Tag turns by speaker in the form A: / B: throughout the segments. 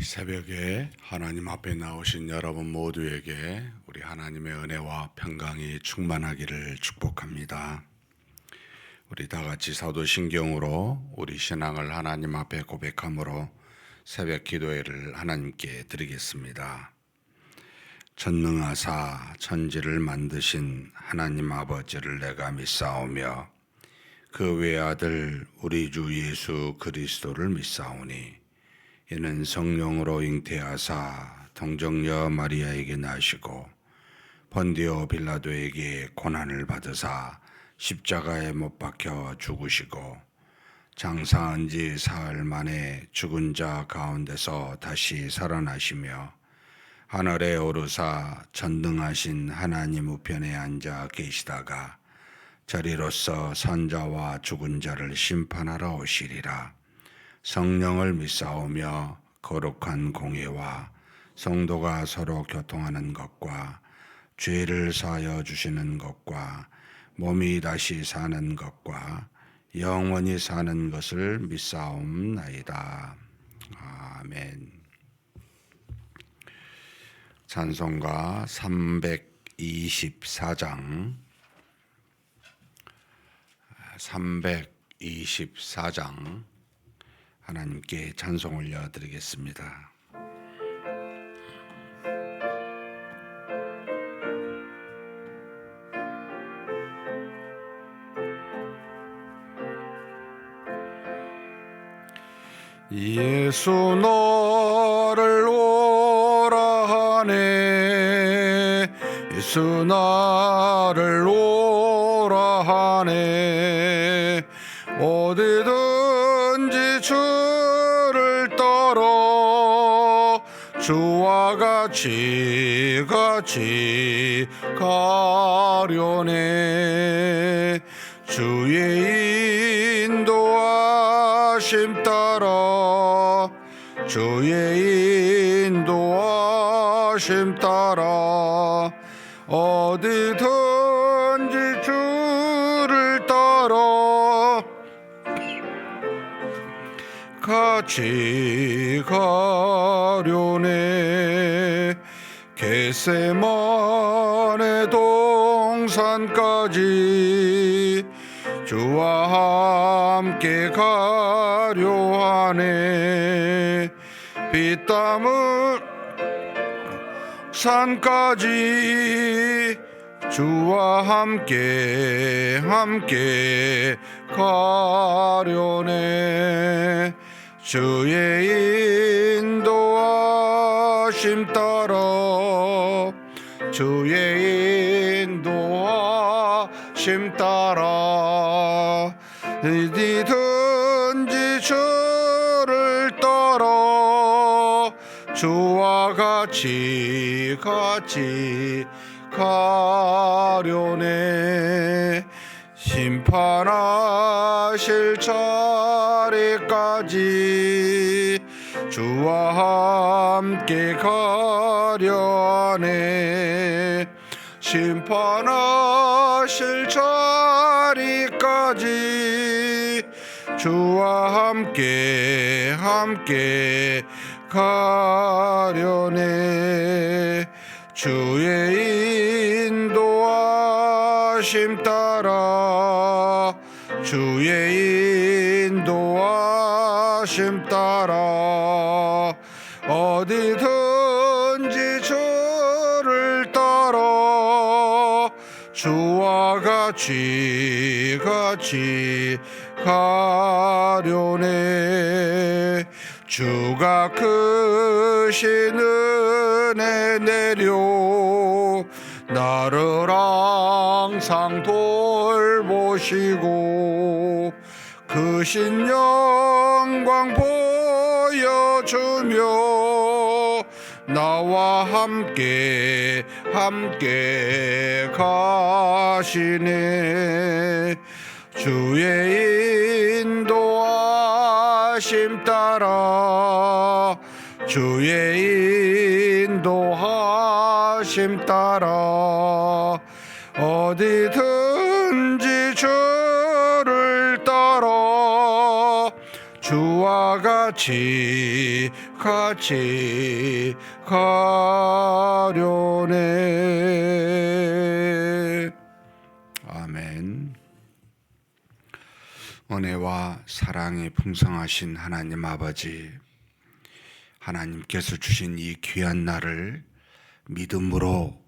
A: 새벽에 하나님 앞에 나오신 여러분 모두에게 우리 하나님의 은혜와 평강이 충만하기를 축복합니다. 우리 다 같이 사도신경으로 우리 신앙을 하나님 앞에 고백함으로 새벽 기도회를 하나님께 드리겠습니다. 전능하사 천지를 만드신 하나님 아버지를 내가 믿사오며 그 외아들 우리 주 예수 그리스도를 믿사오니 이는 성령으로 잉태하사 동정녀 마리아에게 나시고 본디오 빌라도에게 고난을 받으사 십자가에 못 박혀 죽으시고 장사한 지 사흘 만에 죽은 자 가운데서 다시 살아나시며 하늘에 오르사 전능하신 하나님 우편에 앉아 계시다가 저리로서 선자와 죽은 자를 심판하러 오시리라. 성령을 믿사오며 거룩한 공예와 성도가 서로 교통하는 것과 죄를 사하여 주시는 것과 몸이 다시 사는 것과 영원히 사는 것을 믿사옵나이다. 아멘. 찬송가 324장 하나님께 찬송 올려드리겠습니다. 예수 너를 오라 하네, 예수 나를 오라 하네. 어디든지 주를 따라 주와 같이 가려네. 주의 인도하심 따라, 주의 인도하심 따라 어디든지 주를 따라 같이 가려네. 겟세마네 동산까지 주와 함께 가려 하네. 피땀을 산까지 주와 함께 가려네. 주의 인도하심 따라, 주의 인도하심 따라 어디든지 주를 따라 주와 같이 가려네. 심판하실 자리까지 주와 함께 가려 하네. 심판하실 자리까지 주와 함께 가려네. 주의 인도하심 따라, 주의 인도하심 따라 어디든지 주를 주와 같이 가려네. 주가 크신 은혜 내려 나를 항상 돌보시고 크신 영광 보여주며 나와 함께 가시네. 주의 인도하심 따라 주의 인도하심 따라 어디든지 주를 따라 주와 같이 가려네. 아멘. 은혜와 사랑이 풍성하신 하나님 아버지, 하나님께서 주신 이 귀한 날을 믿음으로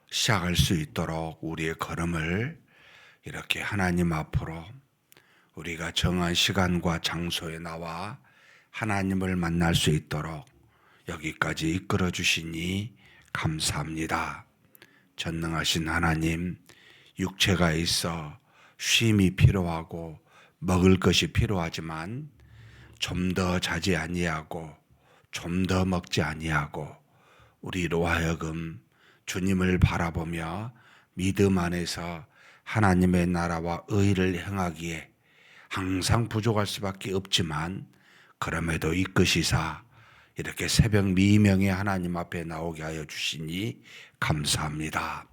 A: 시작할 수 있도록 우리의 걸음을 이렇게 하나님 앞으로 우리가 정한 시간과 장소에 나와 하나님을 만날 수 있도록 여기까지 이끌어 주시니 감사합니다. 전능하신 하나님, 육체가 있어 쉼이 필요하고 먹을 것이 필요하지만 좀 더 자지 아니하고 좀 더 먹지 아니하고 우리로 하여금 주님을 바라보며 믿음 안에서 하나님의 나라와 의를 행하기에 항상 부족할 수밖에 없지만 그럼에도 이끄시사 이렇게 새벽 미명에 하나님 앞에 나오게 하여 주시니 감사합니다.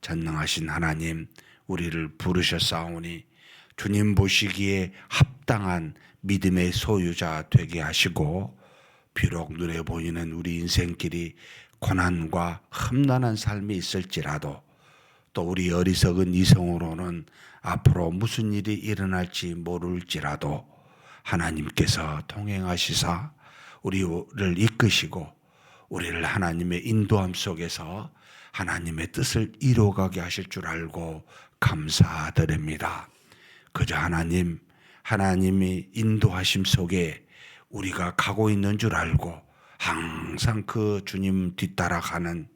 A: 전능하신 하나님, 우리를 부르셨사오니 주님 보시기에 합당한 믿음의 소유자 되게 하시고, 비록 눈에 보이는 우리 인생길이 고난과 험난한 삶이 있을지라도 또 우리 어리석은 이성으로는 앞으로 무슨 일이 일어날지 모를지라도 하나님께서 동행하시사 우리를 이끄시고 우리를 하나님의 인도함 속에서 하나님의 뜻을 이루어가게 하실 줄 알고 감사드립니다. 그저 하나님이 인도하심 속에 우리가 가고 있는 줄 알고 항상 그 주님 뒤따라가는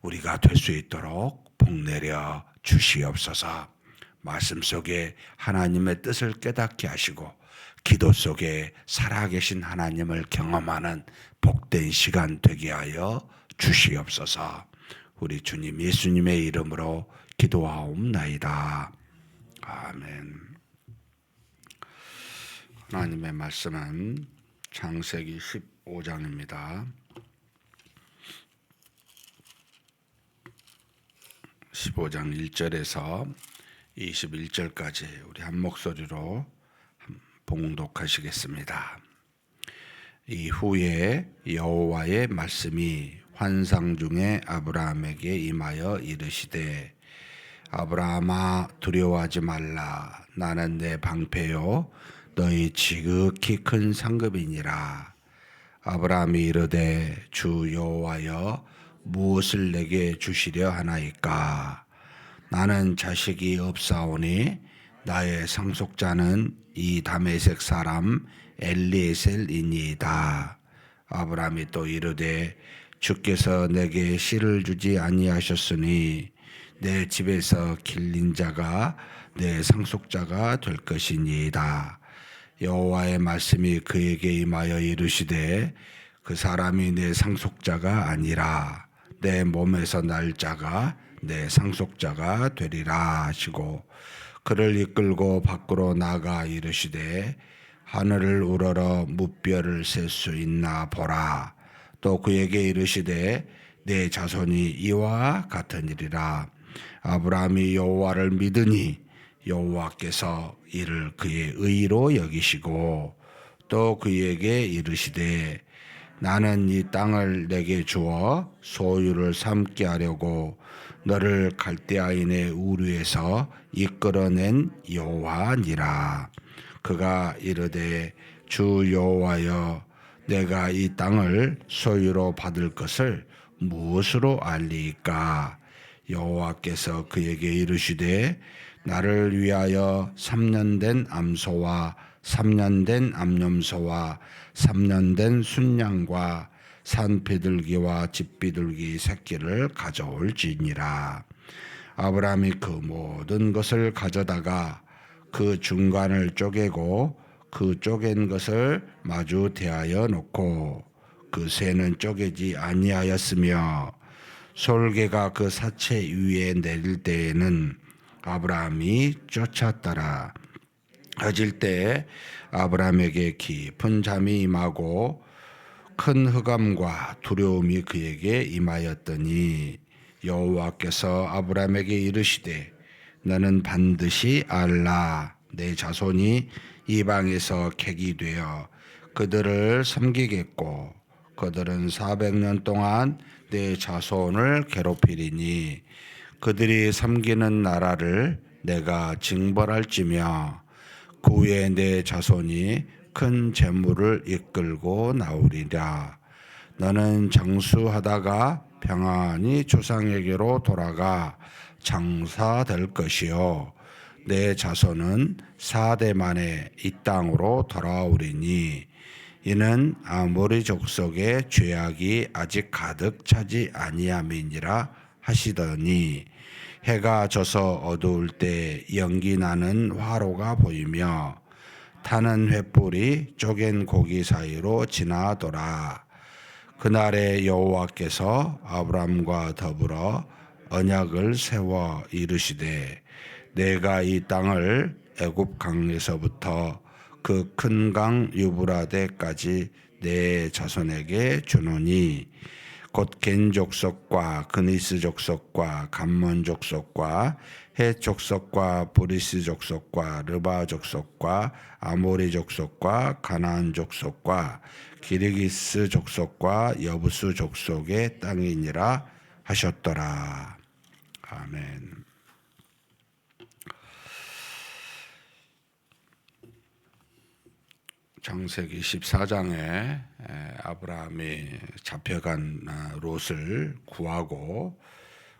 A: 우리가 될 수 있도록 복내려 주시옵소서. 말씀 속에 하나님의 뜻을 깨닫게 하시고 기도 속에 살아계신 하나님을 경험하는 복된 시간 되게 하여 주시옵소서. 우리 주님 예수님의 이름으로 기도하옵나이다. 아멘. 하나님의 말씀은 창세기 15장입니다. 15장 1절에서 21절까지 우리 한 목소리로 봉독하시겠습니다. 이후에 여호와의 말씀이 환상 중에 아브라함에게 임하여 이르시되, 아브라함아 두려워하지 말라. 나는 내 방패요 너희 지극히 큰 상급이니라. 아브라함이 이르되, 주 여호와여 무엇을 내게 주시려 하나이까? 나는 자식이 없사오니 나의 상속자는 이 다메섹 사람 엘리에셀이니이다. 아브라함이 또 이르되, 주께서 내게 씨를 주지 아니하셨으니 내 집에서 길린 자가 내 상속자가 될 것이니이다. 여호와의 말씀이 그에게 임하여 이르시되, 그 사람이 내 상속자가 아니라 내 몸에서 날 자가 내 상속자가 되리라 하시고, 그를 이끌고 밖으로 나가 이르시되, 하늘을 우러러 무뼈를 셀 수 있나 보라. 또 그에게 이르시되, 내 자손이 이와 같으니라. 아브라함이 여호와를 믿으니 여호와께서 이를 그의 의로 여기시고, 또 그에게 이르시되, 나는 이 땅을 내게 주어 소유를 삼게 하려고 너를 갈대아인의 우르에서 이끌어낸 여호와니라. 그가 이르되, 주 여호와여, 내가 이 땅을 소유로 받을 것을 무엇으로 알리이까? 여호와께서 그에게 이르시되 나를 위하여 3년 된 암소와 3년 된 암염소와 3년 된 순양과 산비둘기와 집비둘기 새끼를 가져올지니라. 아브라함이 그 모든 것을 가져다가 그 중간을 쪼개고 그 쪼갠 것을 마주 대하여 놓고 그 새는 쪼개지 아니하였으며 솔개가 그 사체 위에 내릴 때에는 아브라함이 쫓아따라. 어질 때에 아브라함에게 깊은 잠이 임하고 큰 흑암과 두려움이 그에게 임하였더니 여호와께서 아브라함에게 이르시되 너는 반드시 알라. 내 자손이 이방에서 객이 되어 그들을 섬기겠고 그들은 400년 동안 내 자손을 괴롭히리니 그들이 섬기는 나라를 내가 징벌할지며 그 후에 내 자손이 큰 재물을 이끌고 나오리라. 너는 장수하다가 평안히 조상에게로 돌아가 장사될 것이요 내 자손은 4대 만에 이 땅으로 돌아오리니 이는 아모리 족속의 죄악이 아직 가득 차지 아니함이니라 하시더니 해가 져서 어두울 때 연기 나는 화로가 보이며 타는 횃불이 쪼갠 고기 사이로 지나더라. 그날에 여호와께서 아브람과 더불어 언약을 세워 이르시되 내가 이 땅을 애굽 강에서부터 그 큰 강 유브라데까지 내 자손에게 주노니 곧 겐 족속과 그니스 족속과 감몬 족속과 헷 족속과 브리스 족속과 르바 족속과 아모리 족속과 가나안 족속과 기르기스 족속과 여부스 족속의 땅이니라 하셨더라. 아멘. 창세기 14장에 아브라함이 잡혀간 롯을 구하고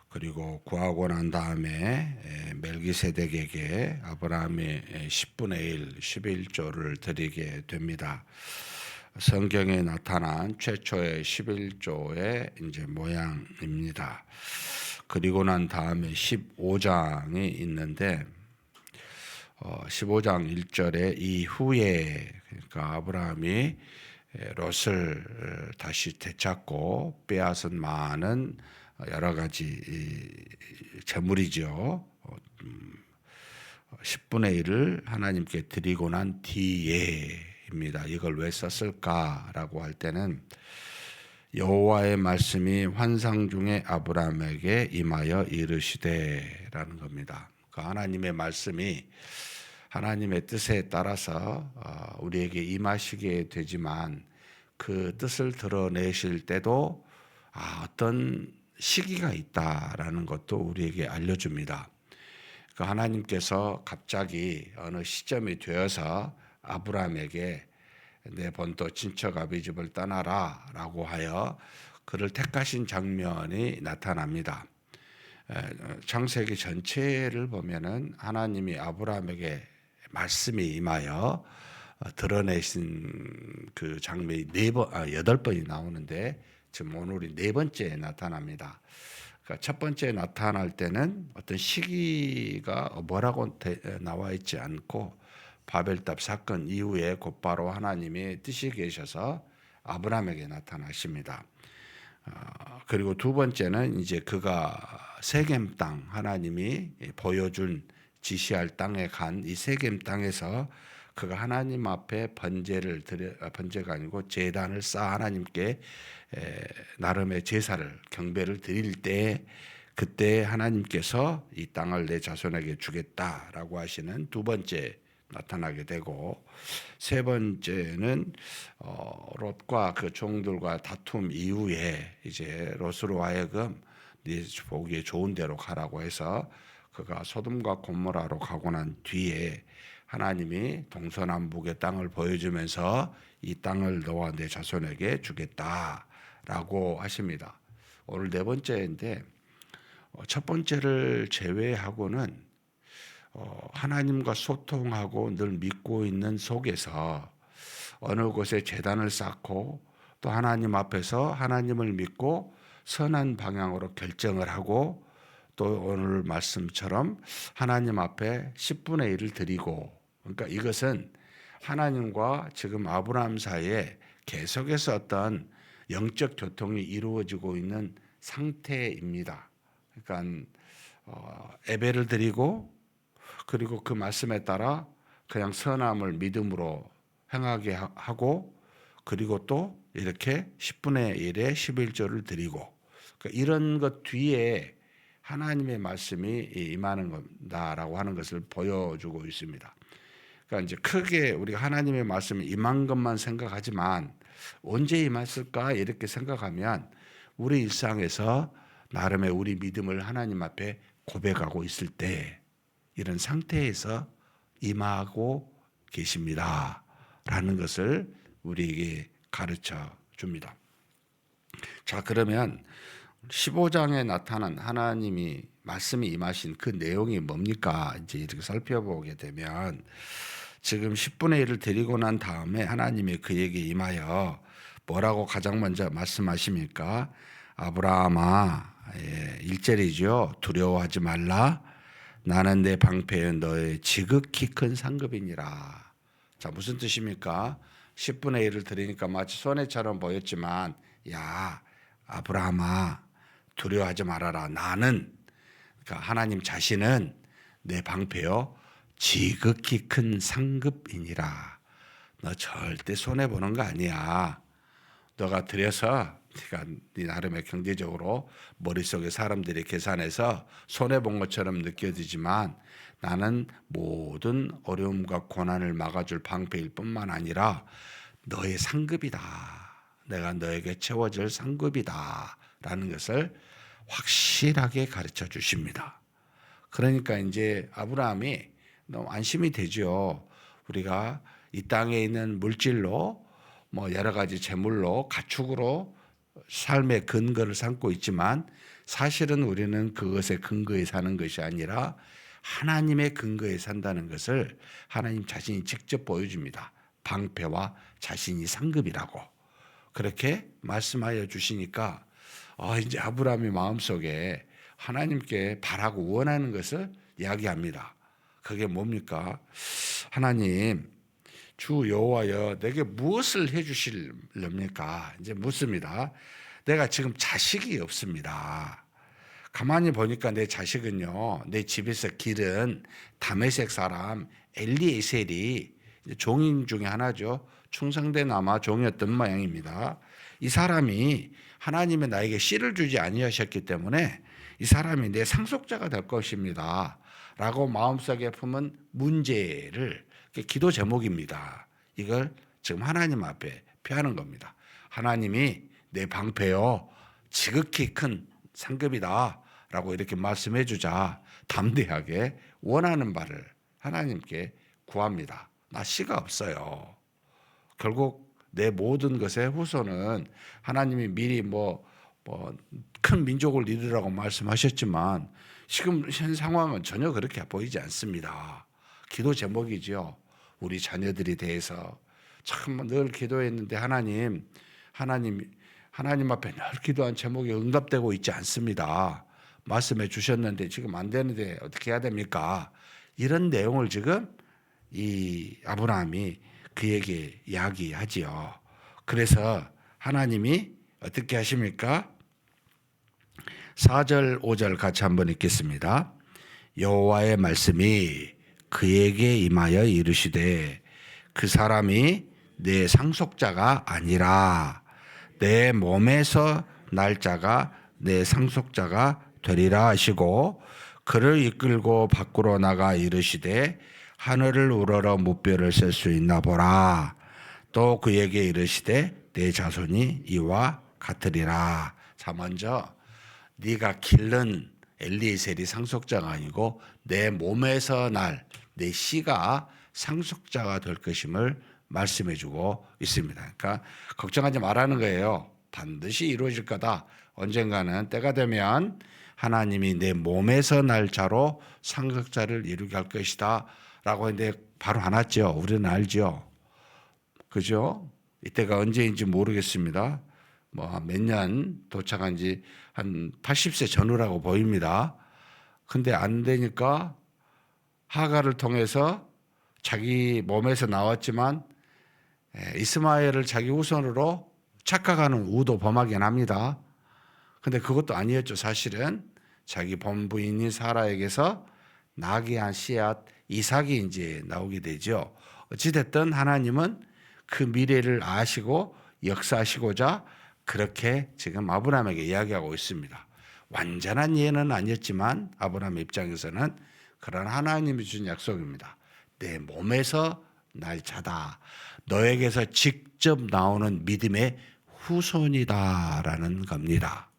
A: 그리고 구하고 난 다음에 멜기세덱에게 아브라함이 10분의 1, 11조를 드리게 됩니다. 성경에 나타난 최초의 11조의 이제 모양입니다. 그리고 난 다음에 15장이 있는데 15장 1절에 이후에 그러니까 아브라함이 롯을 다시 되찾고 빼앗은 많은 여러 가지 재물이죠. 10분의 1을 하나님께 드리고 난 뒤에입니다. 이걸 왜 썼을까라고 할 때는 여호와의 말씀이 환상 중에 아브라함에게 임하여 이르시되라는 겁니다. 그 하나님의 말씀이 하나님의 뜻에 따라서 우리에게 임하시게 되지만 그 뜻을 드러내실 때도 어떤 시기가 있다라는 것도 우리에게 알려줍니다. 그 하나님께서 갑자기 어느 시점이 되어서 아브라함에게 내 본토 친척 아비 집을 떠나라 라고 하여 그를 택하신 장면이 나타납니다. 창세기 전체를 보면은 하나님이 아브라함에게 말씀이 임하여 드러내신 그 장면이 8번이 나오는데 지금 오늘이 4번째에 나타납니다. 그러니까 첫 번째 나타날 때는 어떤 시기가 뭐라고 나와 있지 않고 바벨탑 사건 이후에 곧바로 하나님의 뜻이 계셔서 아브라함에게 나타나십니다. 그리고 두 번째는 이제 그가 세겜 땅 하나님이 보여준 지시할 땅에 간 이 세겜 땅에서 그가 하나님 앞에 번제가 아니고 제단을 쌓아 하나님께 나름의 제사를 경배를 드릴 때 그때 하나님께서 이 땅을 내 자손에게 주겠다라고 하시는 두 번째 나타나게 되고 세 번째는 롯과 그 종들과 다툼 이후에 이제 롯으로 하여금 네 보기에 좋은 데로 가라고 해서 그가 소돔과 고모라로 가고 난 뒤에 하나님이 동서남북의 땅을 보여주면서 이 땅을 너와 내 자손에게 주겠다라고 하십니다. 오늘 4번째인데 첫 번째를 제외하고는 하나님과 소통하고 늘 믿고 있는 속에서 어느 곳에 제단을 쌓고 또 하나님 앞에서 하나님을 믿고 선한 방향으로 결정을 하고 또 오늘 말씀처럼 하나님 앞에 10분의 1을 드리고, 그러니까 이것은 하나님과 지금 아브라함 사이에 계속해서 어떤 영적 교통이 이루어지고 있는 상태입니다. 그러니까 예배를 드리고 그리고 그 말씀에 따라 그냥 선함을 믿음으로 행하게 하고 그리고 또 이렇게 10분의 1에 11조를 드리고, 그러니까 이런 것 뒤에 하나님의 말씀이 임하는 겁니다라고 하는 것을 보여주고 있습니다. 그러니까 이제 크게 우리가 하나님의 말씀이 임한 것만 생각하지만 언제 임했을까 이렇게 생각하면 우리 일상에서 나름의 우리 믿음을 하나님 앞에 고백하고 있을 때 이런 상태에서 임하고 계십니다라는 것을 우리에게 가르쳐 줍니다. 자, 그러면 15장에 나타난 하나님이 말씀이 임하신 그 내용이 뭡니까? 이제 이렇게 살펴보게 되면 지금 10분의 1을 드리고 난 다음에 하나님이 그에게 임하여 뭐라고 가장 먼저 말씀하십니까? 아브라함아, 1절이죠. 두려워하지 말라. 나는 내 방패여 너의 지극히 큰 상급이니라. 자, 무슨 뜻입니까? 10분의 1을 드리니까 마치 손해처럼 보였지만, 야, 아브라함아, 두려워하지 말아라. 나는, 그러니까 하나님 자신은 내 방패여 지극히 큰 상급이니라. 너 절대 손해 보는 거 아니야. 너가 들여서 네가 네 나름의 경제적으로 머릿속에 사람들이 계산해서 손해 본 것처럼 느껴지지만 나는 모든 어려움과 고난을 막아줄 방패일 뿐만 아니라 너의 상급이다. 내가 너에게 채워줄 상급이다. 라는 것을 확실하게 가르쳐 주십니다. 그러니까 이제 아브라함이 너무 안심이 되죠. 우리가 이 땅에 있는 물질로 뭐 여러 가지 재물로 가축으로 삶의 근거를 삼고 있지만 사실은 우리는 그것의 근거에 사는 것이 아니라 하나님의 근거에 산다는 것을 하나님 자신이 직접 보여줍니다. 방패와 자신이 상급이라고 그렇게 말씀하여 주시니까 이제 아브라함의 마음속에 하나님께 바라고 원하는 것을 이야기합니다. 그게 뭡니까? 하나님, 주 여호와여 내게 무엇을 해주실렵니까? 이제 묻습니다. 내가 지금 자식이 없습니다. 가만히 보니까 내 자식은요, 내 집에서 기른 다메섹 사람 엘리에셀이 종인 중에 하나죠. 충성된 아마 종이었던 모양입니다. 이 사람이 하나님이 나에게 씨를 주지 아니하셨기 때문에 이 사람이 내 상속자가 될 것입니다. 라고 마음속에 품은 문제를 기도 제목입니다. 이걸 지금 하나님 앞에 표하는 겁니다. 하나님이 내 방패요 지극히 큰 상급이다 라고 이렇게 말씀해 주자 담대하게 원하는 바를 하나님께 구합니다. 나 씨가 없어요. 결국 내 모든 것의 후손은 하나님이 미리 큰 민족을 이루라고 말씀하셨지만 지금 현 상황은 전혀 그렇게 보이지 않습니다. 기도 제목이죠. 우리 자녀들이 대해서 참 늘 기도했는데 하나님 앞에 늘 기도한 제목이 응답되고 있지 않습니다. 말씀해 주셨는데 지금 안 되는데 어떻게 해야 됩니까? 이런 내용을 지금 이 아브라함이 그에게 이야기하지요. 그래서 하나님이 어떻게 하십니까? 4절 5절 같이 한번 읽겠습니다. 여호와의 말씀이 그에게 임하여 이르시되 그 사람이 내 상속자가 아니라 내 몸에서 날 자가 내 상속자가 되리라 하시고 그를 이끌고 밖으로 나가 이르시되 하늘을 우러러 무뼈를 셀 수 있나 보라. 또 그에게 이르시되 내 자손이 이와 같으리라. 자, 먼저 네가 기른 엘리에셀이 상속자가 아니고 내 몸에서 날 내 씨가 상속자가 될 것임을 말씀해주고 있습니다. 그러니까 걱정하지 말라는 거예요. 반드시 이루어질 거다. 언젠가는 때가 되면 하나님이 내 몸에서 날 자로 상속자를 이루게 할 것이다 라고 했는데 바로 안 왔죠. 우리는 알죠. 그죠? 이때가 언제인지 모르겠습니다. 뭐 몇 년 도착한 지 한 80세 전후라고 보입니다. 근데 안 되니까 하가를 통해서 자기 몸에서 나왔지만 이스마엘을 자기 후손으로 착각하는 우도 범하긴 합니다. 근데 그것도 아니었죠. 사실은 자기 본부인인 사라에게서 나게 한 씨앗 이삭이 이제 나오게 되죠. 어찌됐든 하나님은 그 미래를 아시고 역사하시고자 그렇게 지금 아브라함에게 이야기하고 있습니다. 완전한 예는 아니었지만 아브라함 입장에서는 그런 하나님이 주신 약속입니다. 내 몸에서 날 자다. 너에게서 직접 나오는 믿음의 후손이다라는 겁니다.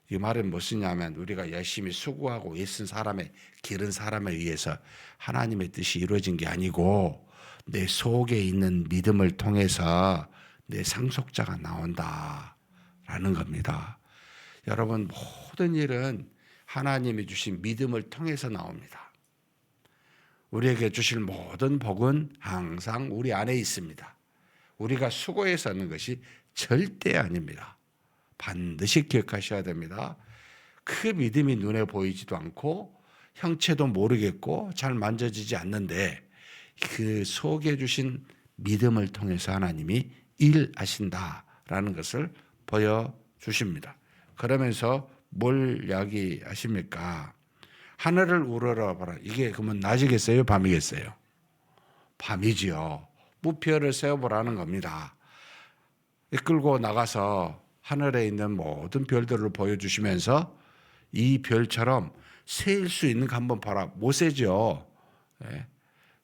A: 이 말은 무엇이냐면 우리가 열심히 수고하고 애쓴 사람의 기른 사람에 의해서 하나님의 뜻이 이루어진 게 아니고 내 속에 있는 믿음을 통해서 내 상속자가 나온다라는 겁니다. 여러분 모든 일은 하나님이 주신 믿음을 통해서 나옵니다. 우리에게 주실 모든 복은 항상 우리 안에 있습니다. 우리가 수고해서 하는 것이 절대 아닙니다. 반드시 기억하셔야 됩니다. 그 믿음이 눈에 보이지도 않고 형체도 모르겠고 잘 만져지지 않는데 그 속에 주신 믿음을 통해서 하나님이 일하신다라는 것을 보여주십니다. 그러면서 뭘 이야기하십니까? 하늘을 우러러 봐라. 이게 그러면 낮이겠어요? 밤이겠어요? 밤이지요. 무표를 세워보라는 겁니다. 이끌고 나가서 하늘에 있는 모든 별들을 보여주시면서 이 별처럼 셀 수 있는 거 한번 봐라. 못 세죠.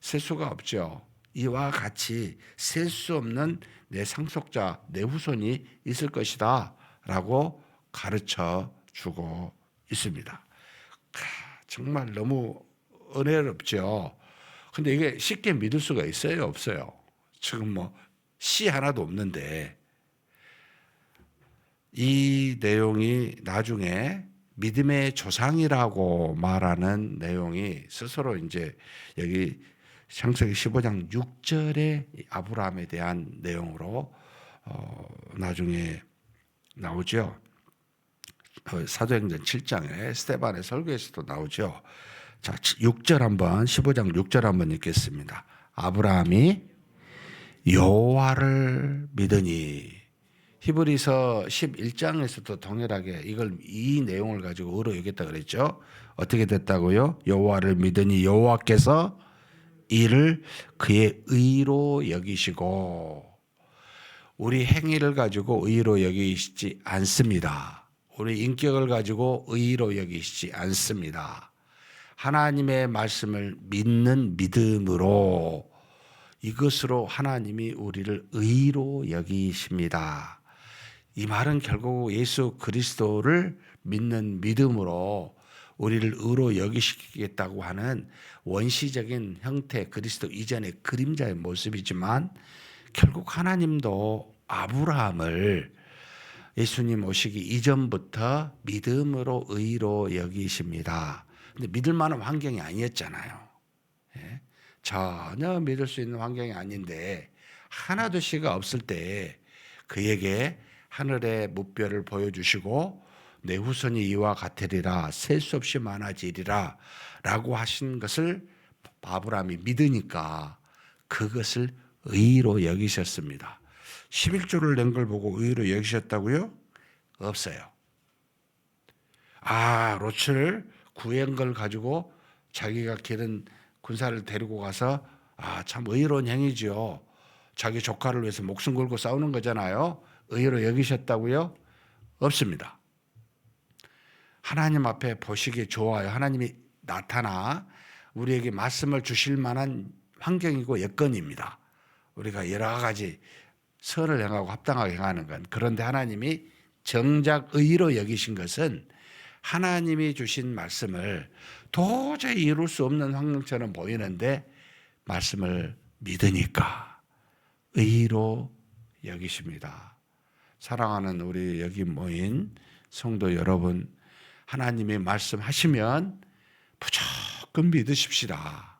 A: 셀 수가 없죠. 이와 같이 셀 수 없는 내 상속자, 내 후손이 있을 것이다 라고 가르쳐 주고 있습니다. 정말 너무 은혜롭죠. 근데 이게 쉽게 믿을 수가 있어요? 없어요? 지금 뭐 씨 하나도 없는데 이 내용이 나중에 믿음의 조상이라고 말하는 내용이 스스로 이제 여기 창세기 15장 6절의 아브라함에 대한 내용으로 나중에 나오죠. 사도행전 7장에 스데반의 설교에서도 나오죠. 자, 6절 한번 15장 6절 한번 읽겠습니다. 아브라함이 여호와를 믿으니 히브리서 11장에서도 동일하게 이 내용을 가지고 의로 여겼다 그랬죠. 어떻게 됐다고요? 여호와를 믿으니 여호와께서 이를 그의 의로 여기시고 우리 행위를 가지고 의로 여기시지 않습니다. 우리 인격을 가지고 의로 여기시지 않습니다. 하나님의 말씀을 믿는 믿음으로 이것으로 하나님이 우리를 의로 여기십니다. 이 말은 결국 예수 그리스도를 믿는 믿음으로 우리를 의로 여기시겠다고 하는 원시적인 형태 그리스도 이전의 그림자의 모습이지만 결국 하나님도 아브라함을 예수님 오시기 이전부터 믿음으로 의로 여기십니다. 근데 믿을 만한 환경이 아니었잖아요. 예? 전혀 믿을 수 있는 환경이 아닌데 하나도 씨가 없을 때 그에게 하늘의 무뼈를 보여주시고 내 후손이 이와 같으리라 셀 수 없이 많아지리라 라고 하신 것을 아브라함이 믿으니까 그것을 의로 여기셨습니다. 11조를 낸 걸 보고 의로 여기셨다고요? 없어요. 롯을 구한 걸 가지고 자기가 기른 군사를 데리고 가서 참 의로운 행위죠. 자기 조카를 위해서 목숨 걸고 싸우는 거잖아요. 의로 여기셨다고요? 없습니다. 하나님 앞에 보시기 좋아요. 하나님이 나타나 우리에게 말씀을 주실 만한 환경이고 여건입니다. 우리가 여러 가지 선을 행하고 합당하게 행하는 건. 그런데 하나님이 정작 의로 여기신 것은 하나님이 주신 말씀을 도저히 이룰 수 없는 환경처럼 보이는데 말씀을 믿으니까 의로 여기십니다. 사랑하는 우리 여기 모인 성도 여러분, 하나님이 말씀하시면 무조건 믿으십시다.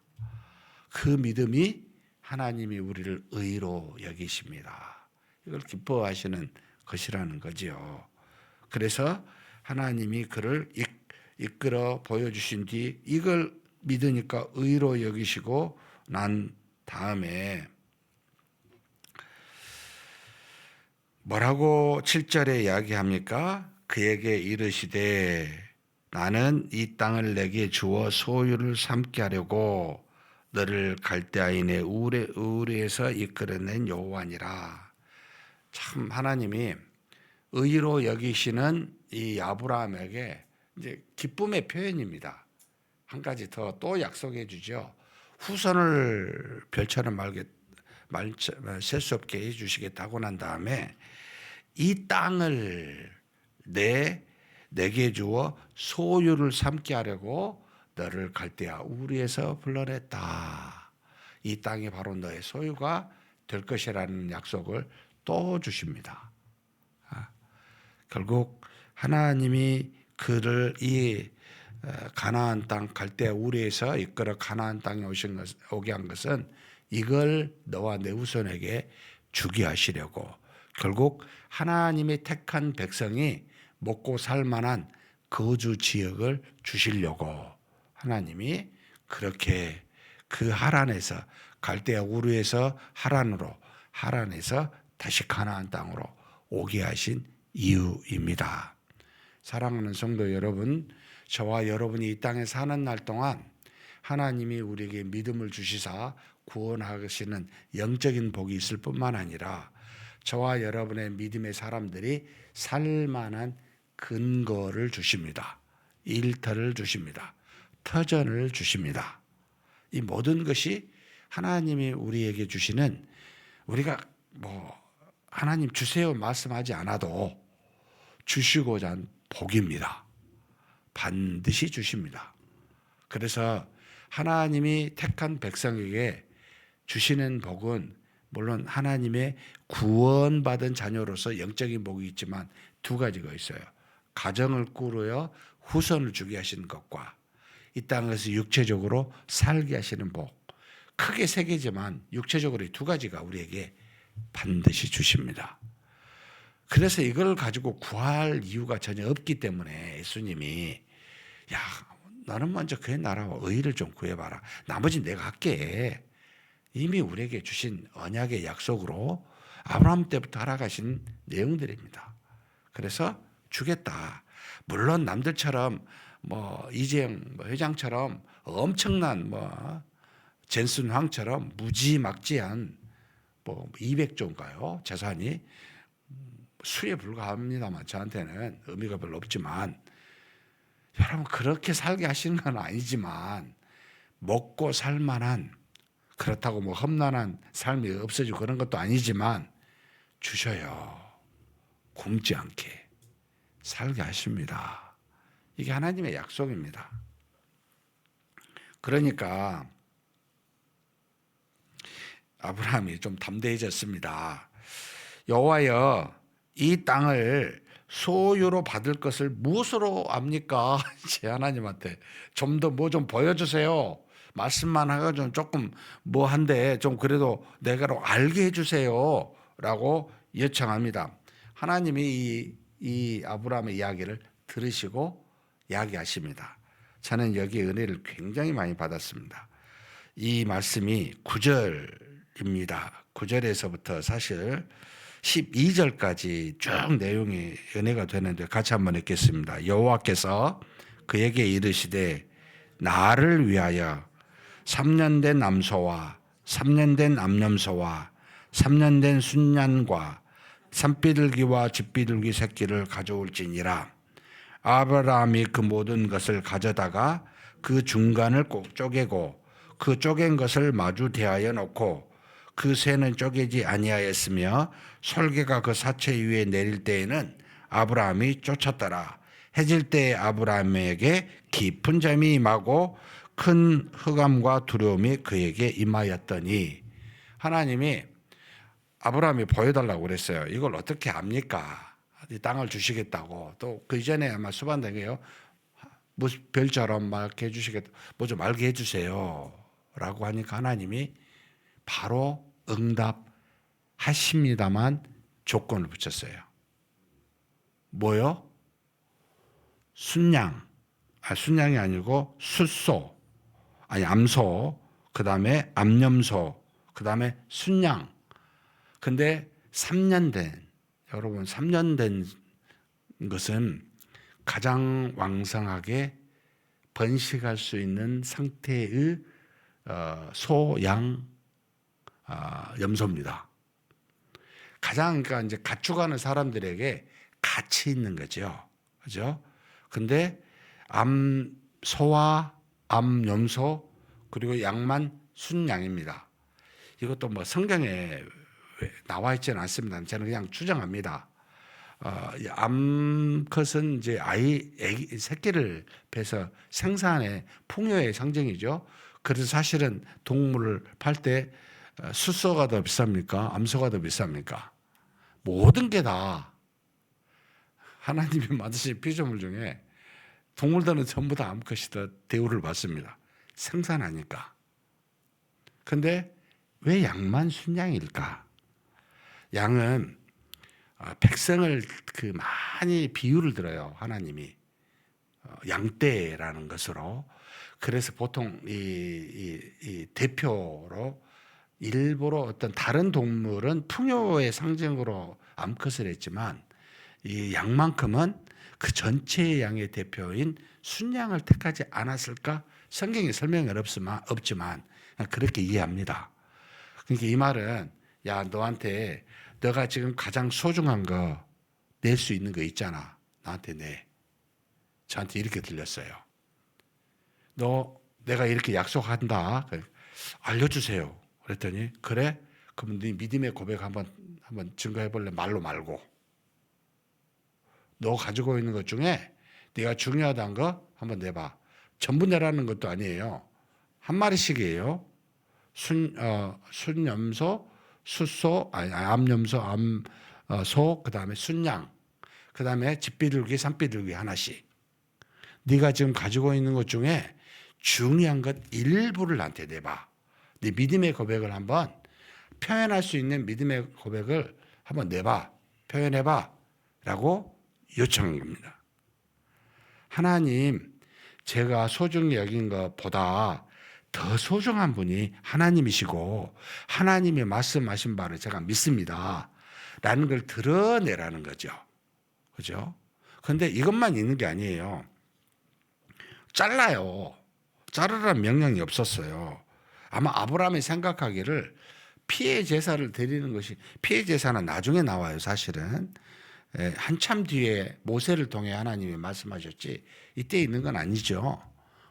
A: 그 믿음이 하나님이 우리를 의로 여기십니다. 이걸 기뻐하시는 것이라는 거지요. 그래서 하나님이 그를 이끌어 보여주신 뒤 이걸 믿으니까 의로 여기시고 난 다음에 뭐라고 7절에 이야기합니까? 그에게 이르시되 나는 이 땅을 내게 주어 소유를 삼게 하려고 너를 갈대아인의 우리에서 이끌어낸 여호와니라. 참 하나님이 의로 여기시는 이 아브라함에게 이제 기쁨의 표현입니다. 한 가지 더 또 약속해 주죠. 후손을 별처럼 셀 수 없게 해 주시겠다고 난 다음에 이 땅을 내게 주어 소유를 삼게 하려고 너를 갈대아 우리에서 불러냈다. 이 땅이 바로 너의 소유가 될 것이라는 약속을 또 주십니다. 결국 하나님이 그를 이 가나안 땅 갈대아 우리에서 이끌어 가나안 땅에 오게 한 것은 이걸 너와 내 후손에게 주게 하시려고, 결국 하나님의 택한 백성이 먹고 살 만한 거주 지역을 주시려고 하나님이 그렇게 그 하란에서 갈대아 우르에서 하란에서 다시 가나안 땅으로 오게 하신 이유입니다. 사랑하는 성도 여러분, 저와 여러분이 이 땅에 사는 날 동안 하나님이 우리에게 믿음을 주시사 구원하시는 영적인 복이 있을 뿐만 아니라 저와 여러분의 믿음의 사람들이 살만한 근거를 주십니다. 일터를 주십니다. 터전을 주십니다. 이 모든 것이 하나님이 우리에게 주시는, 우리가 하나님 주세요 말씀하지 않아도 주시고자 한 복입니다. 반드시 주십니다. 그래서 하나님이 택한 백성에게 주시는 복은 물론 하나님의 구원받은 자녀로서 영적인 복이 있지만 두 가지가 있어요. 가정을 꾸려 후손을 주게 하시는 것과 이 땅에서 육체적으로 살게 하시는 복. 크게 세 개지만 육체적으로 이 두 가지가 우리에게 반드시 주십니다. 그래서 이걸 가지고 구할 이유가 전혀 없기 때문에 예수님이 너는 먼저 그의 나라와 의를 좀 구해봐라. 나머지는 내가 할게. 이미 우리에게 주신 언약의 약속으로 아브라함 때부터 알아가신 내용들입니다. 그래서 주겠다. 물론 남들처럼 이재영 회장처럼 엄청난 젠슨 황처럼 무지막지한 200조인가요? 재산이 수에 불과합니다만 저한테는 의미가 별로 없지만, 여러분 그렇게 살게 하시는 건 아니지만 먹고 살만한, 그렇다고 험난한 삶이 없어지고 그런 것도 아니지만 주셔요. 굶지 않게 살게 하십니다. 이게 하나님의 약속입니다. 그러니까 아브라함이 좀 담대해졌습니다. 여호와여, 이 땅을 소유로 받을 것을 무엇으로 압니까? 제 하나님한테 좀 더 좀 보여주세요. 말씀만 하고 조금 한데 좀 그래도 내가로 알게 해주세요. 라고 요청합니다. 하나님이 이 아브라함의 이야기를 들으시고 이야기하십니다. 저는 여기 은혜를 굉장히 많이 받았습니다. 이 말씀이 9절입니다. 9절에서부터 사실 12절까지 쭉 내용이 은혜가 되는데 같이 한번 읽겠습니다. 여호와께서 그에게 이르시되 나를 위하여 3년 된 암소와 3년 된 암염소와 3년 된 순양과 산비둘기와 집비둘기 새끼를 가져올지니라. 아브라함이 그 모든 것을 가져다가 그 중간을 꼭 쪼개고 그 쪼갠 것을 마주 대하여 놓고 그 새는 쪼개지 아니하였으며 솔개가 그 사체 위에 내릴 때에는 아브라함이 쫓았더라. 해질 때에 아브라함에게 깊은 잠이 임하고 큰 흑암과 두려움이 그에게 임하였더니, 하나님이 아브라함이 보여달라고 그랬어요. 이걸 어떻게 압니까? 이 땅을 주시겠다고. 또 그 이전에 아마 수반되게요. 뭐 별처럼 막 해주시겠다. 뭐 좀 알게 해주세요. 라고 하니까 하나님이 바로 응답하십니다만 조건을 붙였어요. 뭐요? 순양이 아니고 숫소, 아니 암소, 그 다음에 암염소, 그 다음에 순양. 근데 3년 된, 여러분 3년 된 것은 가장 왕성하게 번식할 수 있는 상태의 소, 양, 염소입니다. 가장 그러니까 이제 가축하는 사람들에게 가치 있는 거죠. 그죠? 근데 암소와 암염소 그리고 양만 순양입니다. 이것도 뭐 성경에 나와 있지는 않습니다. 저는 그냥 추정합니다. 암컷은 이제 애기, 새끼를 뵈서 생산의 풍요의 상징이죠. 그래서 사실은 동물을 팔 때 숫소가 더 비쌉니까? 암소가 더 비쌉니까? 모든 게 다 하나님이 만드신 피조물 중에 동물들은 전부 다 암컷이 더 대우를 받습니다. 생산하니까. 근데 왜 양만 순양일까? 양은 백성을 많이 비유를 들어요. 하나님이 양떼라는 것으로. 그래서 보통 이 대표로 일부러 어떤 다른 동물은 풍요의 상징으로 암컷을 했지만 이 양만큼은 그 전체의 양의 대표인 순양을 택하지 않았을까? 성경에 설명은 없지만 그렇게 이해합니다. 그러니까 이 말은 야 너한테 너가 지금 가장 소중한 거 낼 수 있는 거 있잖아. 나한테 내. 저한테 이렇게 들렸어요. 내가 이렇게 약속한다. 알려주세요. 그랬더니 그래? 그럼 네 믿음의 고백 한번 증거해 볼래? 말로 말고. 너 가지고 있는 것 중에 네가 중요하다는 거 한번 내봐. 전부 내라는 것도 아니에요. 한 마리씩이에요. 순염소, 숫소, 암염소, 암소, 그 다음에 순양, 그 다음에 집비둘기, 산비둘기 하나씩. 네가 지금 가지고 있는 것 중에 중요한 것 일부를 나한테 내봐. 네 믿음의 고백을 한번 표현할 수 있는 믿음의 고백을 한번 내봐. 표현해봐. 라고 요청한 겁니다. 하나님, 제가 소중히 여긴 것보다 더 소중한 분이 하나님이시고 하나님이 말씀하신 바를 제가 믿습니다. 라는 걸 드러내라는 거죠. 그죠? 근데 이것만 있는 게 아니에요. 잘라요. 자르라는 명령이 없었어요. 아마 아브라함이 생각하기를 피해 제사를 드리는 것이, 피해 제사는 나중에 나와요, 사실은. 한참 뒤에 모세를 통해 하나님이 말씀하셨지 이때 있는 건 아니죠.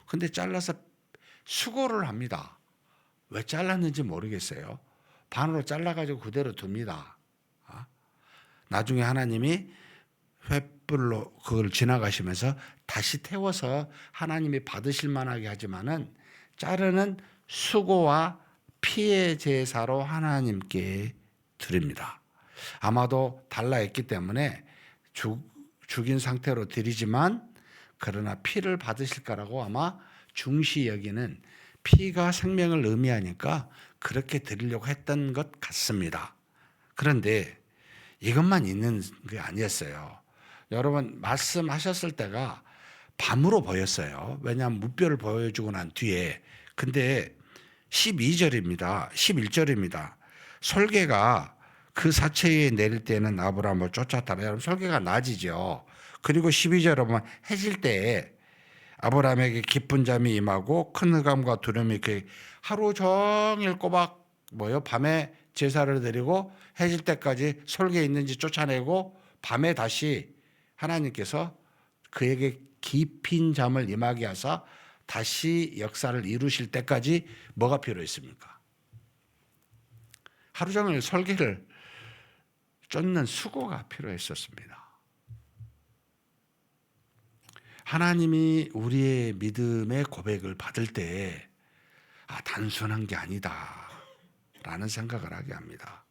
A: 근데 잘라서 수고를 합니다. 왜 잘랐는지 모르겠어요. 반으로 잘라가지고 그대로 둡니다. 나중에 하나님이 횃불로 그걸 지나가시면서 다시 태워서 하나님이 받으실 만하게 하지만은 자르는 수고와 피해 제사로 하나님께 드립니다. 아마도 달라했기 때문에 죽인 상태로 드리지만 그러나 피를 받으실 거라고 아마 중시 여기는 피가 생명을 의미하니까 그렇게 드리려고 했던 것 같습니다. 그런데 이것만 있는 게 아니었어요. 여러분 말씀하셨을 때가 밤으로 보였어요. 왜냐하면 무뼈를 보여주고 난 뒤에. 근데 12절입니다. 11절입니다. 솔개가 그 사체에 내릴 때는 아브라함을 쫓았다. 여러분 솔개가 낮이죠. 그리고 12절에 보면 해질 때에 아브라함에게 깊은 잠이 임하고 큰 흑암과 두려움이 이렇게 하루 종일 꼬박 밤에 제사를 드리고 해질 때까지 솔개에 있는지 쫓아내고 밤에 다시 하나님께서 그에게 깊은 잠을 임하게 하사 다시 역사를 이루실 때까지 뭐가 필요했습니까? 하루 종일 솔개를 쫓는 수고가 필요했었습니다. 하나님이 우리의 믿음의 고백을 받을 때 단순한 게 아니다 라는 생각을 하게 합니다.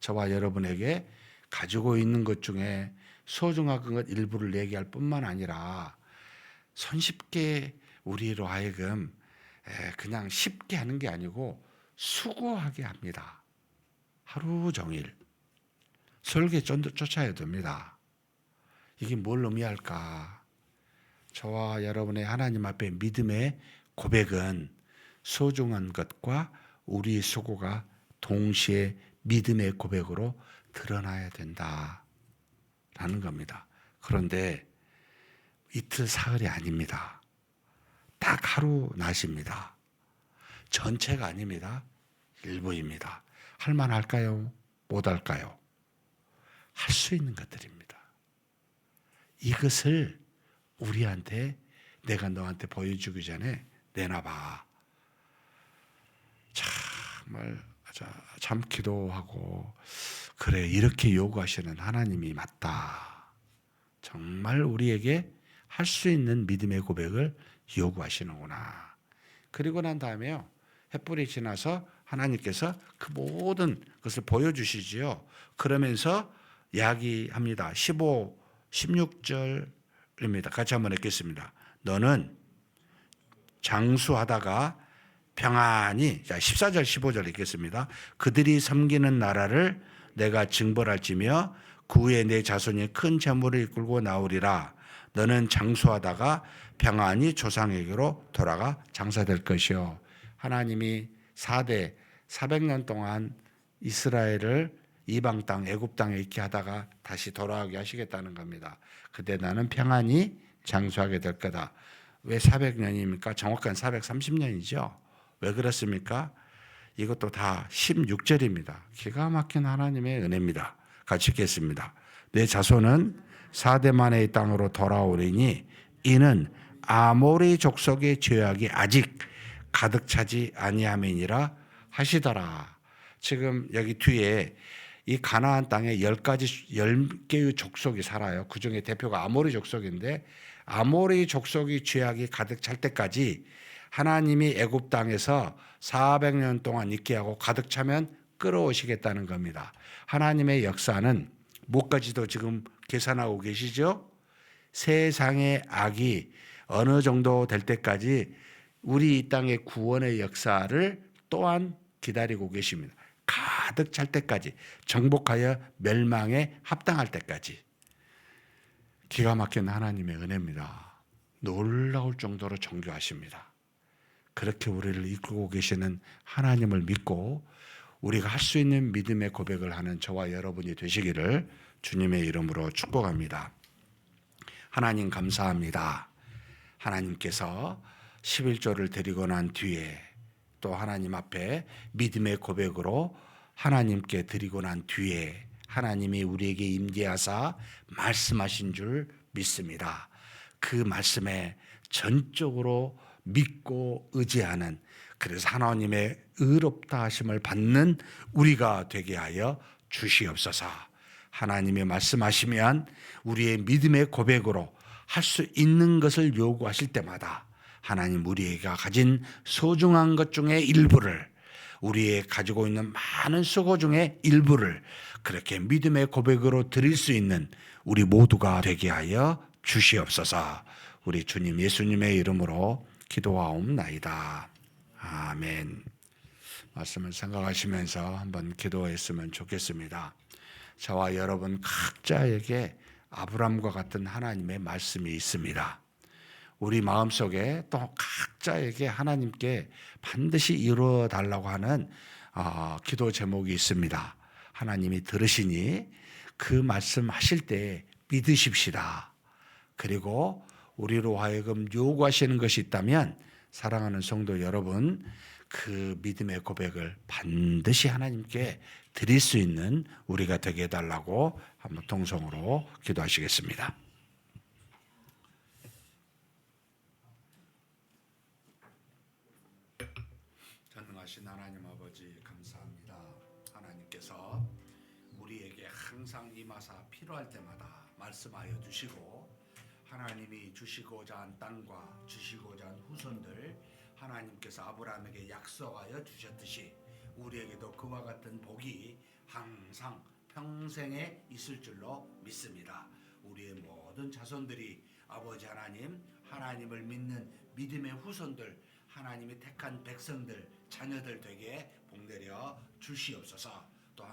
A: 저와 여러분에게 가지고 있는 것 중에 소중한 것 일부를 얘기할 뿐만 아니라 손쉽게 우리로 하여금 그냥 쉽게 하는 게 아니고 수고하게 합니다. 하루 종일 설계 쫓아야 됩니다. 이게 뭘 의미할까? 저와 여러분의 하나님 앞에 믿음의 고백은 소중한 것과 우리의 수고가 동시에 믿음의 고백으로 드러나야 된다라는 겁니다. 그런데 이틀 사흘이 아닙니다. 딱 하루 낮입니다. 전체가 아닙니다. 일부입니다. 할만할까요? 못할까요? 할 수 있는 것들입니다. 이것을 우리한테 내가 너한테 보여주기 전에 내놔봐. 정말 참 기도하고 그래 이렇게 요구하시는 하나님이 맞다. 정말 우리에게 할 수 있는 믿음의 고백을 요구하시는구나. 그리고 난 다음에요. 햇불이 지나서 하나님께서 그 모든 것을 보여주시지요. 그러면서 이야기합니다. 15, 16절입니다. 같이 한번 읽겠습니다. 너는 장수하다가 평안히, 자 14절 15절 읽겠습니다. 그들이 섬기는 나라를 내가 징벌할지며 그 후에 내 자손이 큰 재물을 이끌고 나오리라. 너는 장수하다가 평안히 조상에게로 돌아가 장사될 것이요. 하나님이 4대 400년 동안 이스라엘을 이방 땅 애굽 땅에 있게 하다가 다시 돌아오게 하시겠다는 겁니다. 그때 나는 평안히 장수하게 될 거다. 왜 400년입니까? 정확한 430년이죠. 왜 그렇습니까? 이것도 다 16절입니다. 기가 막힌 하나님의 은혜입니다. 같이 읽겠습니다. 내 자손은 4대 만의 땅으로 돌아오리니 이는 아모리 족속의 죄악이 아직 가득 차지 아니함이니라 하시더라. 지금 여기 뒤에 이 가나안 땅에 10개의 족속이 살아요. 그 중에 대표가 아모리 족속인데 아모리 족속의 죄악이 가득 찰 때까지 하나님이 애굽 땅에서 400년 동안 있게 하고 가득 차면 끌어오시겠다는 겁니다. 하나님의 역사는 뭐까지도 지금 계산하고 계시죠? 세상의 악이 어느 정도 될 때까지 우리 이 땅의 구원의 역사를 또한 기다리고 계십니다. 가득 찰 때까지, 정복하여 멸망에 합당할 때까지. 기가 막힌 하나님의 은혜입니다. 놀라울 정도로 정교하십니다. 그렇게 우리를 이끌고 계시는 하나님을 믿고 우리가 할 수 있는 믿음의 고백을 하는 저와 여러분이 되시기를 주님의 이름으로 축복합니다. 하나님 감사합니다. 하나님께서 11조를 드리고 난 뒤에 또 하나님 앞에 믿음의 고백으로 하나님께 드리고 난 뒤에 하나님이 우리에게 임재하사 말씀하신 줄 믿습니다. 그 말씀에 전적으로 믿고 의지하는, 그래서 하나님의 의롭다 하심을 받는 우리가 되게 하여 주시옵소서. 하나님이 말씀하시면 우리의 믿음의 고백으로 할 수 있는 것을 요구하실 때마다 하나님 우리가 가진 소중한 것 중에 일부를, 우리의 가지고 있는 많은 수고 중에 일부를 그렇게 믿음의 고백으로 드릴 수 있는 우리 모두가 되게 하여 주시옵소서. 우리 주님 예수님의 이름으로 기도하옵나이다. 아멘. 말씀을 생각하시면서 한번 기도했으면 좋겠습니다. 저와 여러분 각자에게 아브라함과 같은 하나님의 말씀이 있습니다. 우리 마음속에 또 각자에게 하나님께 반드시 이루어 달라고 하는 기도 제목이 있습니다. 하나님이 들으시니 그 말씀 하실 때 믿으십시다. 그리고 우리로 하여금 요구하시는 것이 있다면 사랑하는 성도 여러분, 그 믿음의 고백을 반드시 하나님께 드릴 수 있는 우리가 되게 해달라고 한번 통성으로 기도하시겠습니다. 전능하신 하나님 아버지 감사합니다. 하나님께서 우리에게 항상 임하사 필요할 때마다 말씀하여 주시고 하나님이 주시고자 한 땅과 주시고자 한 후손들 하나님께서 아브라함에게 약속하여 주셨듯이 우리에게도 그와 같은 복이 항상 평생에 있을 줄로 믿습니다. 우리의 모든 자손들이 아버지 하나님
B: 하나님을 믿는 믿음의 후손들, 하나님이 택한 백성들, 자녀들 되게 복내려 주시옵소서. 또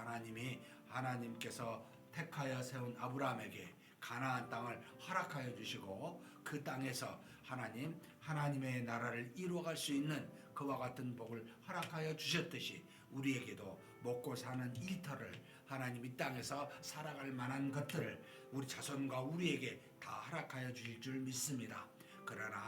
B: 하나님께서 택하여 세운 아브라함에게 가나안 땅을 허락하여 주시고 그 땅에서 하나님의 나라를 이루어갈 수 있는 그와 같은 복을 허락하여 주셨듯이 우리에게도 먹고 사는 일터를 하나님 이 땅에서 살아갈 만한 것들을 우리 자손과 우리에게 다 허락하여 주실 줄 믿습니다. 그러나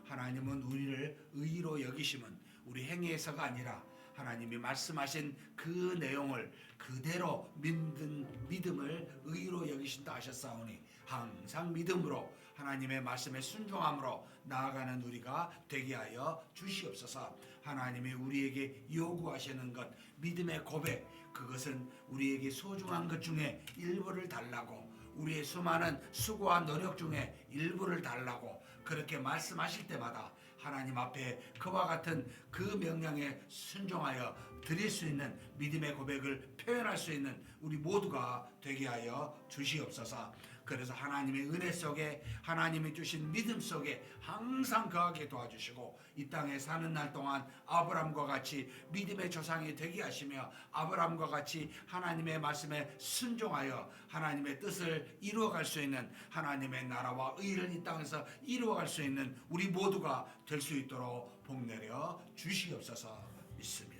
B: 하나님은 우리를 의로 여기심은 우리 행위에서가 아니라 하나님이 말씀하신 그 내용을 그대로 믿음을 의로 여기신다 하셨사오니 항상 믿음으로 하나님의 말씀에 순종함으로 나아가는 우리가 되게 하여 주시옵소서. 하나님이 우리에게 요구하시는 것, 믿음의 고백, 그것은 우리에게 소중한 것 중에 일부를 달라고, 우리의 수많은 수고와 노력 중에 일부를 달라고 그렇게 말씀하실 때마다 하나님 앞에 그와 같은 그 명령에 순종하여 드릴 수 있는 믿음의 고백을 표현할 수 있는 우리 모두가 되게 하여 주시옵소서. 그래서 하나님의 은혜 속에 하나님이 주신 믿음 속에 항상 거하게 도와주시고 이 땅에 사는 날 동안 아브라함과 같이 믿음의 조상이 되게 하시며 아브라함과 같이 하나님의 말씀에 순종하여 하나님의 뜻을 이루어갈 수 있는 하나님의 나라와 의를 이 땅에서 이루어갈 수 있는 우리 모두가 될 수 있도록 복내려 주시옵소서 믿습니다.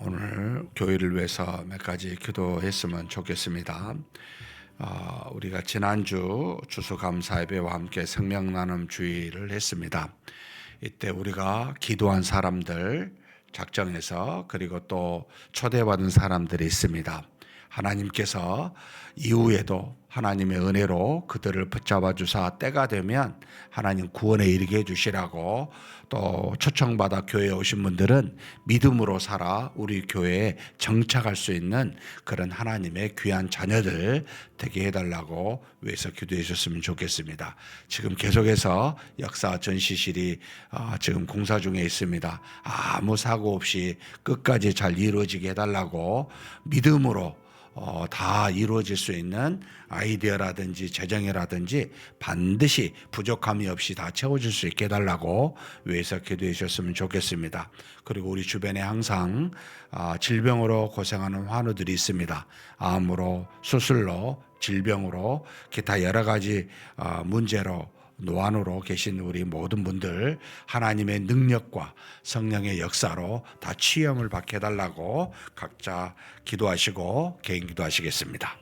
A: 오늘 교회를 위해서 몇 가지 기도했으면 좋겠습니다. 우리가 지난주 추수감사 예배와 함께 생명나눔 주의를 했습니다. 이때 우리가 기도한 사람들 작정해서 그리고 또 초대받은 사람들이 있습니다. 하나님께서 이후에도 하나님의 은혜로 그들을 붙잡아 주사 때가 되면 하나님 구원에 이르게 해주시라고, 또 초청받아 교회에 오신 분들은 믿음으로 살아 우리 교회에 정착할 수 있는 그런 하나님의 귀한 자녀들 되게 해달라고 위해서 기도해 주셨으면 좋겠습니다. 지금 계속해서 역사 전시실이 지금 공사 중에 있습니다. 아무 사고 없이 끝까지 잘 이루어지게 해달라고, 믿음으로 다 이루어질 수 있는 아이디어라든지 재정이라든지 반드시 부족함이 없이 다 채워질 수 있게 해달라고 위해서 기도해 주셨으면 좋겠습니다. 그리고 우리 주변에 항상 질병으로 고생하는 환우들이 있습니다. 암으로, 수술로, 질병으로, 기타 여러 가지 문제로 노안으로 계신 우리 모든 분들 하나님의 능력과 성령의 역사로 다 치유함을 받게 해달라고 각자 기도하시고 개인 기도하시겠습니다.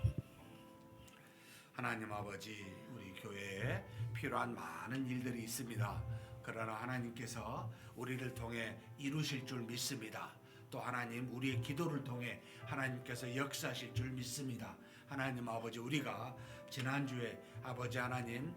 B: 하나님 아버지, 우리 교회에 필요한 많은 일들이 있습니다. 그러나 하나님께서 우리를 통해 이루실 줄 믿습니다. 또 하나님, 우리의 기도를 통해 하나님께서 역사하실 줄 믿습니다. 하나님 아버지, 우리가 지난주에 아버지 하나님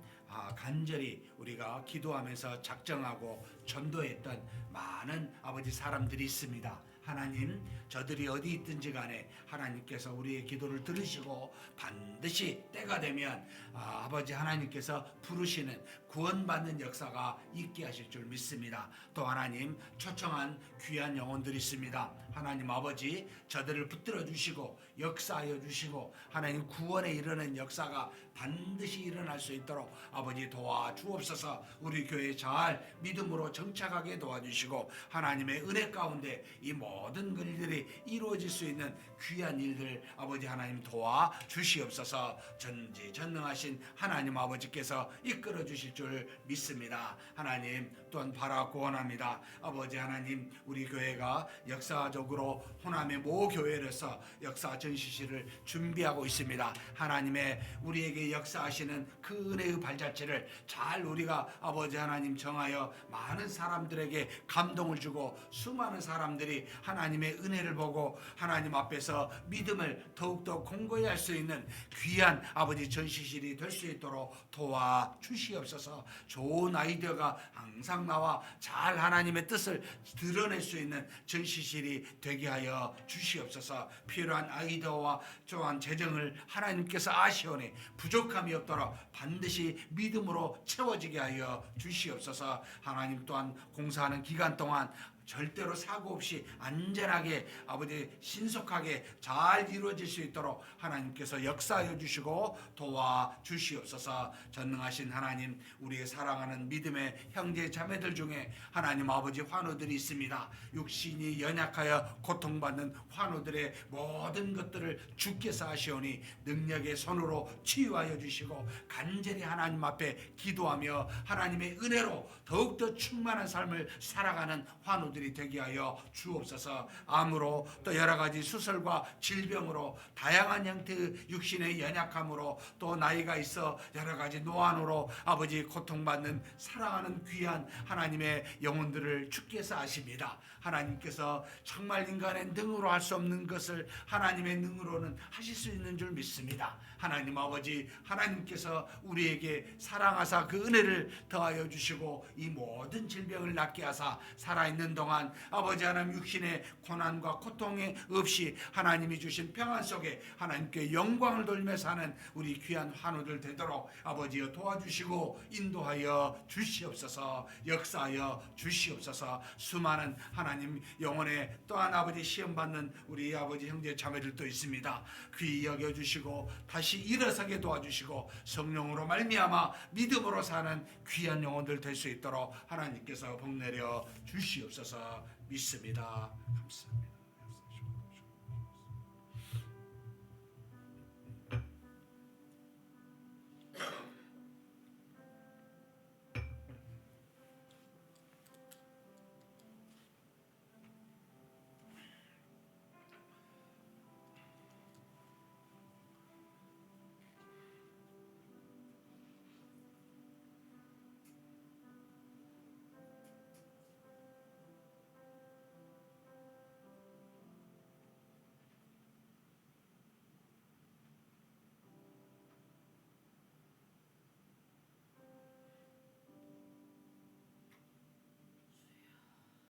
B: 간절히 우리가 기도하면서 작정하고 전도했던 많은 아버지 사람들이 있습니다. 하나님, 저들이 어디 있든지 간에 하나님께서 우리의 기도를 들으시고 반드시 때가 되면 아버지 하나님께서 부르시는 구원받는 역사가 있게 하실 줄 믿습니다. 또 하나님, 초청한 귀한 영혼들이 있습니다. 하나님 아버지, 저들을 붙들어 주시고 역사하여 주시고 하나님 구원에 이르는 역사가 반드시 일어날 수 있도록 아버지 도와주옵소서. 우리 교회 잘 믿음으로 정착하게 도와주시고 하나님의 은혜 가운데 이 모든 일들이 이루어질 수 있는 귀한 일들 아버지 하나님 도와주시옵소서. 전지전능하신 하나님 아버지께서 이끌어 주실 줄 믿습니다. 하나님, 또한 바라고 원합니다. 아버지 하나님, 우리 교회가 역사적으로 호남의 모 교회로서 역사 전시실을 준비하고 있습니다. 하나님의 우리에게 역사하시는 그 은혜의 발자취를 잘 우리가 아버지 하나님 정하여 많은 사람들에게 감동을 주고 수많은 사람들이 하나님의 은혜를 보고 하나님 앞에서 믿음을 더욱더 공고히 할 수 있는 귀한 아버지 전시실이 될 수 있도록 도와주시옵소서. 좋은 아이디어가 항상 나와 잘 하나님의 뜻을 드러낼 수 있는 전시실이 되게 하여 주시옵소서. 필요한 아이디어와 또한 재정을 하나님께서 아시오니 부족함이 없도록 반드시 믿음으로 채워지게 하여 주시옵소서. 하나님, 또한 공사하는 기간 동안 절대로 사고 없이 안전하게 아버지 신속하게 잘 이루어질 수 있도록 하나님께서 역사하여 주시고 도와 주시옵소서. 전능하신 하나님, 우리의 사랑하는 믿음의 형제 자매들 중에 하나님 아버지 환우들이 있습니다. 육신이 연약하여 고통받는 환우들의 모든 것들을 주께서 하시오니 능력의 손으로 치유하여 주시고 간절히 하나님 앞에 기도하며 하나님의 은혜로 더욱더 충만한 삶을 살아가는 환우들이 되게 하여 주옵소서. 암으로 또 여러 가지 수술과 질병으로 다양한 형태의 육신의 연약함으로 또 나이가 있어 여러 가지 노안으로 아버지 고통받는 사랑하는 귀한 하나님의 영혼들을 주께서 아십니다. 하나님께서 정말 인간의 능으로 할 수 없는 것을 하나님의 능으로는 하실 수 있는 줄 믿습니다. 하나님 아버지, 하나님께서 우리에게 사랑하사 그 은혜를 더하여 주시고 이 모든 질병을 낫게 하사 살아있는 동안 아버지 하나님 육신의 고난과 고통이 없이 하나님이 주신 평안 속에 하나님께 영광을 돌며 사는 우리 귀한 환우들 되도록 아버지여 도와주시고 인도하여 주시옵소서. 역사하여 주시옵소서. 수많은 하나님 영혼의 또한 아버지 시험받는 우리 아버지 형제 자매들도 있습니다. 귀히 여겨주시고 다시 일어서게 도와주시고 성령으로 말미암아 믿음으로 사는 귀한 영혼들 될 수 있도록 하나님께서 복 내려 주시옵소서. 믿습니다. 감사합니다.